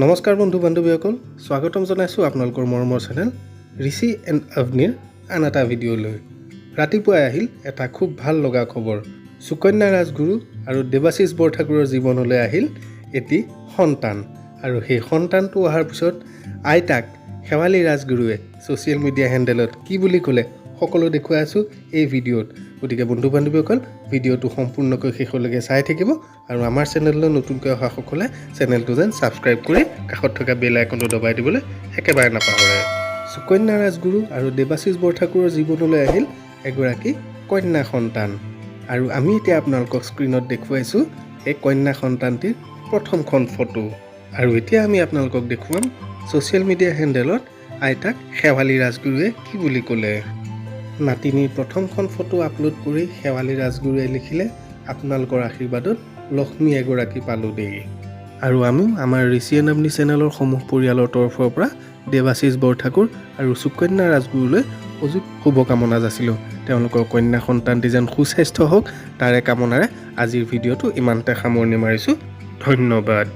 নমস্কাৰ বন্ধু বান্ধৱীসকল, স্বাগতম জনাইছোঁ আপোনালোকৰ মৰমৰ চেনেল ঋষি এণ্ড অৱনীৰ আন এটা ভিডিঅ'লৈ। ৰাতিপুৱাই আহিল এটা খুব ভাল লগা খবৰ। সুকন্যা ৰাজগুৰু আৰু দেৱাশিষ বৰঠাকুৰৰ জীৱনলৈ আহিল এটি সন্তান, আৰু সেই সন্তানটো অহাৰ পিছত আইতাক শেৱালী ৰাজগুৰুৱে ছ'চিয়েল মিডিয়া হেণ্ডেলত কি বুলি ক'লে সকলো দেখুৱাই আছোঁ এই ভিডিঅ'ত। গতিকে বন্ধু বান্ধৱীসকল, ভিডিঅ'টো সম্পূৰ্ণকৈ শেষলৈকে চাই থাকিব আৰু আমাৰ চেনেললৈ নতুনকৈ অহা সকলে চেনেলটো যেন ছাবস্ক্ৰাইব কৰি কাষত থকা বেল আইকনটো দবাই দিবলৈ একেবাৰে নাপাহৰে। সুকন্যা ৰাজগুৰু আৰু দেৱাশিষ বৰঠাকুৰৰ জীৱনলৈ আহিল এগৰাকী কন্যা সন্তান, আৰু আমি এতিয়া আপোনালোকক স্ক্ৰীণত দেখুৱাইছোঁ এই কন্যা সন্তানটিৰ প্ৰথমখন ফটো। আৰু এতিয়া আমি আপোনালোকক দেখুৱাম ছ'চিয়েল মিডিয়া হেণ্ডেলত আইতাক শেৱালী ৰাজগুৰুৱে কি বুলি ক'লে। নাতিনীৰ প্ৰথমখন ফটো আপলোড কৰি শেৱালী ৰাজগুৰুৱে লিখিলে, আপোনালোকৰ আশীৰ্বাদত লক্ষ্মী এগৰাকী পালোঁ দেই। আৰু আমিও আমাৰ ঋষি এণ্ড অৱনী চেনেলৰ সমূহ পৰিয়ালৰ তৰফৰ পৰা দেৱাশিষ বৰঠাকুৰ আৰু সুকন্যা ৰাজগুৰুলৈ অযুত শুভকামনা যাচিলোঁ। তেওঁলোকৰ কন্যা সন্তানটি যেন সুস্বাস্থ্য হওক তাৰে কামনাৰে আজিৰ ভিডিঅ'টো ইমানতে সামৰণি মাৰিছোঁ। ধন্যবাদ।